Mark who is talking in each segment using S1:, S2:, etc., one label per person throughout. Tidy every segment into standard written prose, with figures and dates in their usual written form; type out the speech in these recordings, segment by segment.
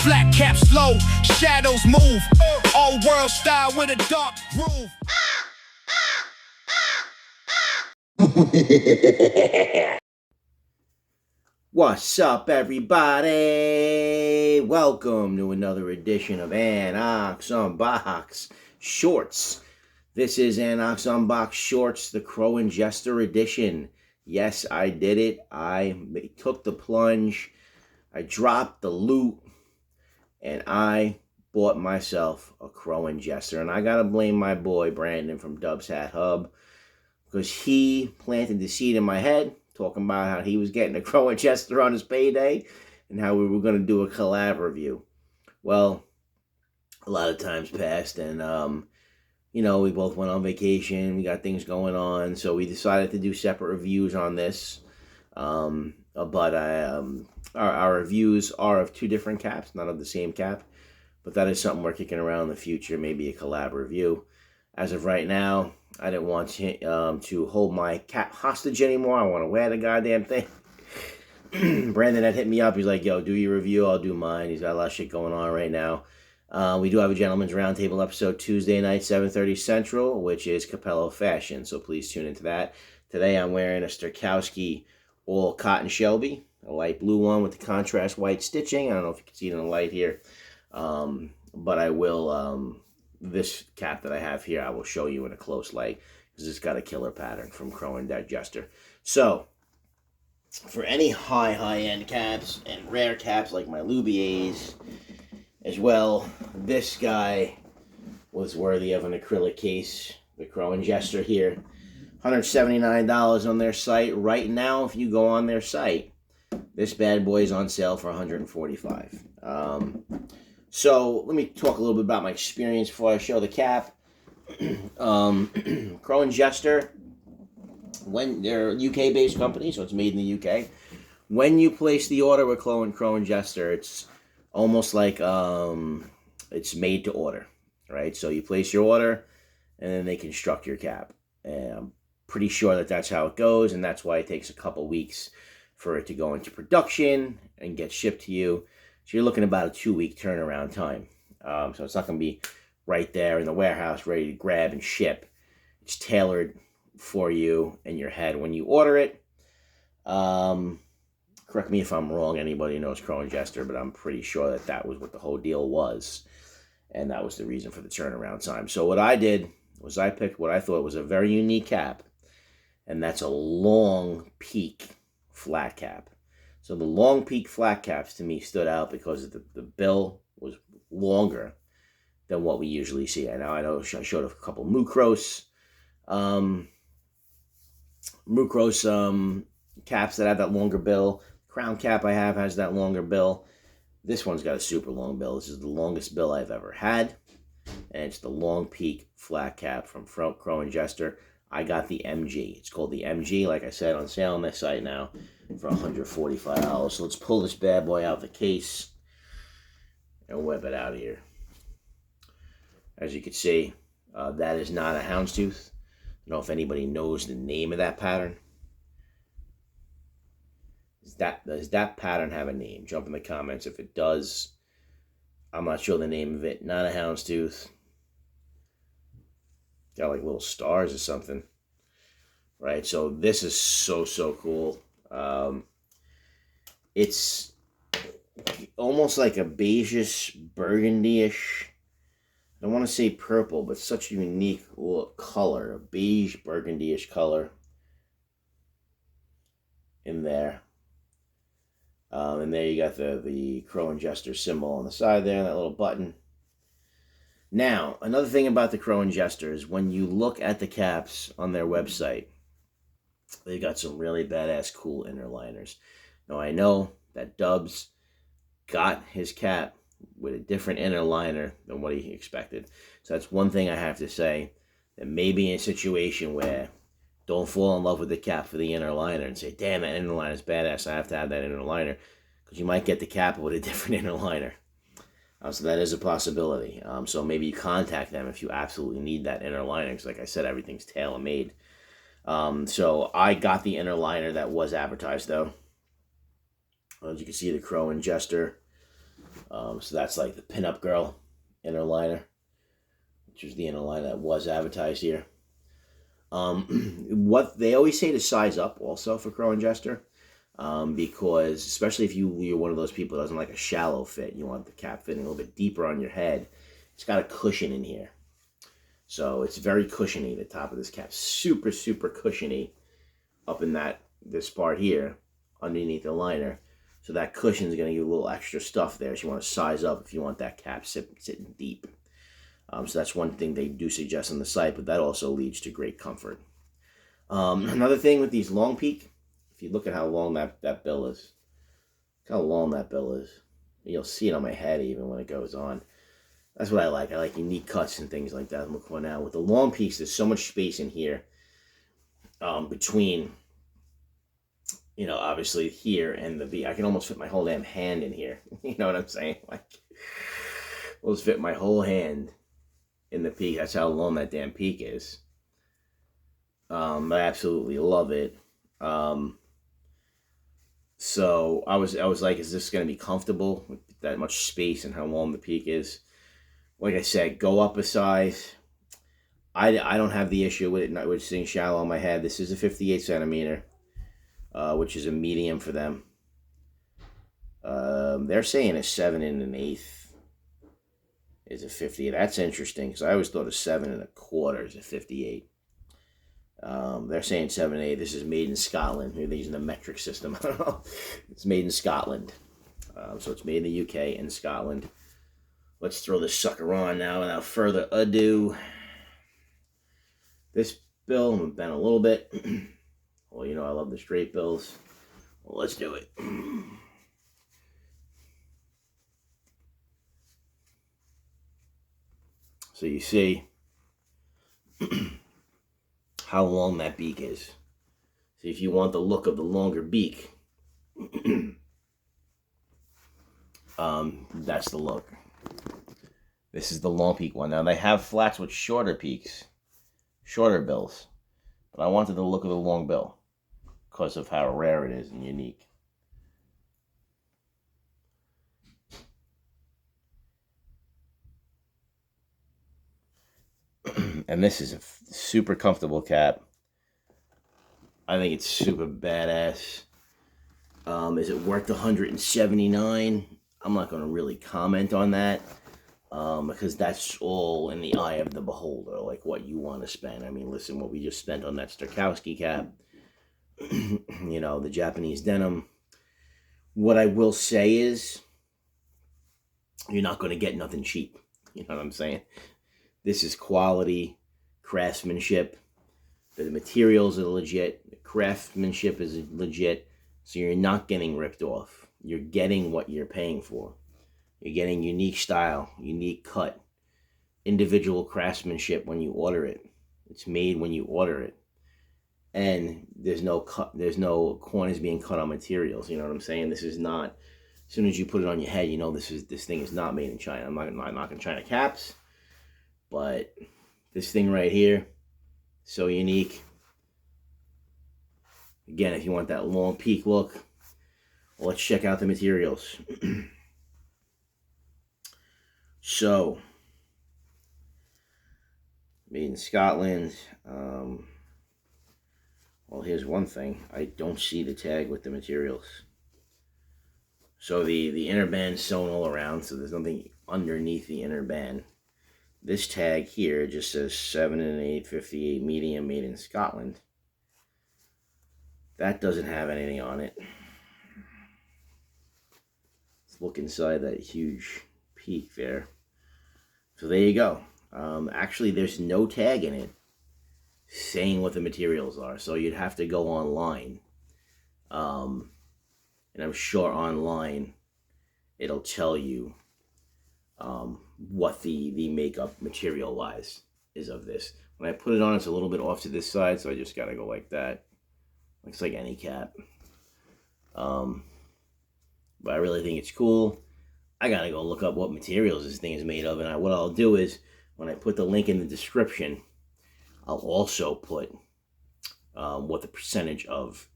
S1: Flat cap slow, shadows move. Old world style with a dark groove.
S2: What's up, everybody? Welcome to another edition of Unbox Shorts. This is Unbox Shorts, the Crow and Jester edition. Yes, I did it. I took the plunge. I dropped the loot. And I bought myself a Crow and Jester. And I got to blame my boy, Brandon, from Dub's Hat Hub. Because he planted the seed in my head, talking about how he was getting a Crow and Jester on his payday. And how we were going to do a collab review. Well, a lot of times passed. And, we both went on vacation. We got things going on. So we decided to do separate reviews on this. Our reviews are of two different caps, not of the same cap. But that is something we're kicking around in the future, maybe a collab review. As of right now, I didn't want to hold my cap hostage anymore. I want to wear the goddamn thing. Brandon had hit me up. He's like, yo, do your review. I'll do mine. He's got a lot of shit going on right now. We do have a Gentleman's Roundtable episode Tuesday night, 7:30 Central, which is Capello Fashion. So please tune into that. Today I'm wearing a Stokowski all cotton Shelby, a light blue one with the contrast white stitching. I don't know if you can see it in the light here. But I will, this cap that I have here, I will show you in a close light because it's got a killer pattern from Crow and Jester. So, for any high-end caps and rare caps like my Lubiers as well, this guy was worthy of an acrylic case, the Crow and Jester here. $179 on their site. Right now, if you go on their site, this bad boy is on sale for $145. So let me talk a little bit about my experience before I show the cap. Crow and Jester, when they're a UK-based company, so it's made in the UK. When you place the order with Crow and Jester, it's almost like it's made to order, right? So you place your order, and then they construct your cap. And I'm pretty sure that that's how it goes, and that's why it takes a couple weeks for it to go into production and get shipped to you. So you're looking about a 2-week turnaround time. So it's not going to be right there in the warehouse ready to grab and ship. It's tailored for you and your head when you order it. Correct me if I'm wrong, anybody who knows Crow and Jester, but I'm pretty sure that that was what the whole deal was. And that was the reason for the turnaround time. So what I did was I picked what I thought was a very unique cap. And that's a long peak flat cap. So the long peak flat caps to me stood out because the bill was longer than what we usually see. Now I know I showed a couple Mucros caps that have that longer bill. Crown cap I have has that longer bill. This one's got a super long bill. This is the longest bill I've ever had. And it's the long peak flat cap from Crow and Jester. I got the MG. It's called the MG, like I said, on sale on this site now for $145. So let's pull this bad boy out of the case and whip it out of here. As you can see, that is not a houndstooth. I don't know if anybody knows the name of that pattern. Does that pattern have a name? Jump in the comments if it does. I'm not sure the name of it. Not a houndstooth. Got like little stars or something. Right, so this is so cool. It's almost like a beigeish, burgundy-ish. I don't want to say purple, but such a unique color. A beige, burgundy-ish color in there. And there you got the Crow and Jester symbol on the side there, that little button. Now, another thing about the Crow and Jester is when you look at the caps on their website, they got some really badass cool inner liners. Now, I know that Dubs got his cap with a different inner liner than what he expected. So that's one thing I have to say, that maybe in a situation where don't fall in love with the cap for the inner liner and say, damn, that inner liner is badass, I have to have that inner liner, because you might get the cap with a different inner liner. So that is a possibility. So maybe you contact them if you absolutely need that inner liner, because like I said, everything's tailor-made. So I got the inner liner that was advertised, though. As you can see, the Crow and Jester So that's like the pinup girl inner liner, which is the inner liner that was advertised here. What they always say to size up also for Crow and Jester, because especially if you're one of those people that doesn't like a shallow fit, you want the cap fitting a little bit deeper on your head. It's got a cushion in here, so it's very cushiony. The top of this cap, super cushiony, up in this part here, underneath the liner. So that cushion is going to give a little extra stuff there. So you want to size up if you want that cap sitting deep. So that's one thing they do suggest on the site, but that also leads to great comfort. Another thing with these long peak, if you look at how long that bill is, look how long that bill is. You'll see it on my head even when it goes on. That's what I like. I like unique cuts and things like that. Look one now. With the long peaks, there's so much space in here between, obviously here and the V. I can almost fit my whole damn hand in here. You know what I'm saying? Like, almost fit my whole hand in the peak. That's how long that damn peak is. I absolutely love it. So I was like, is this going to be comfortable with that much space and how long the peak is? Like I said, go up a size. I don't have the issue with it with sitting shallow on my head. This is a 58 centimeter, which is a medium for them. They're saying a 7 1/8 is a 58. That's interesting because I always thought a 7 1/4 is a 58. They're saying 7 1/8. This is made in Scotland. Maybe they're using the metric system. I don't know. It's made in Scotland. So it's made in the UK and Scotland. Let's throw this sucker on now without further ado. This bill, I'm going to bend a little bit. Well, I love the straight bills. Well, let's do it. So you see how long that beak is. So if you want the look of the longer beak, that's the look. This is the long peak one. Now they have flats with shorter peaks, shorter bills, but I wanted the look of the long bill because of how rare it is and unique. And this is a super comfortable cap. I think it's super badass. Is it worth $179? I'm not going to really comment on that because that's all in the eye of the beholder, like what you want to spend. I mean, listen, what we just spent on that Starkowski cap, the Japanese denim. What I will say is you're not going to get nothing cheap. You know what I'm saying? This is quality craftsmanship. The materials are legit. The craftsmanship is legit. So you're not getting ripped off. You're getting what you're paying for. You're getting unique style, unique cut, individual craftsmanship when you order it. It's made when you order it. And there's no corners being cut on materials. You know what I'm saying? This is not, as soon as you put it on your head, this thing is not made in China. I'm not knocking China caps, but this thing right here, so unique. Again, if you want that long peak look, well, let's check out the materials. So, made in Scotland. Well, here's one thing. I don't see the tag with the materials. So the inner band's sewn all around, so there's nothing underneath the inner band. This tag here just says 7 1/8 58 medium, made in Scotland. That doesn't have anything on it. Let's look inside that huge peak there. So there you go. Actually, there's no tag in it saying what the materials are. So you'd have to go online. And I'm sure online it'll tell you what the makeup material-wise is of this. When I put it on, it's a little bit off to this side, so I just got to go like that. Looks like any cap. But I really think it's cool. I gotta go look up what materials this thing is made of, and what I'll do is, when I put the link in the description, I'll also put what the percentage of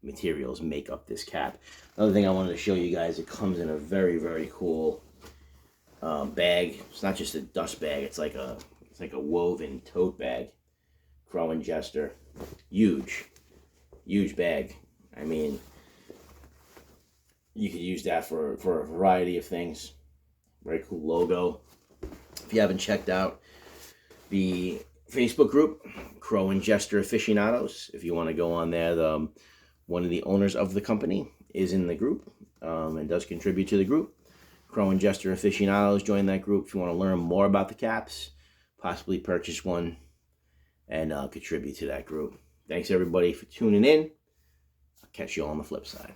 S2: materials make up this cap. Another thing I wanted to show you guys, it comes in a very, very cool bag. It's not just a dust bag, it's like a woven tote bag. Crow and Jester. Huge bag. I mean, you could use that for a variety of things. Very cool logo. If you haven't checked out the Facebook group, Crow and Jester Aficionados, if you want to go on there, one of the owners of the company is in the group and does contribute to the group. Crow and Jester Aficionados, join that group if you want to learn more about the caps, possibly purchase one, and contribute to that group. Thanks everybody for tuning in. I'll catch you all on the flip side.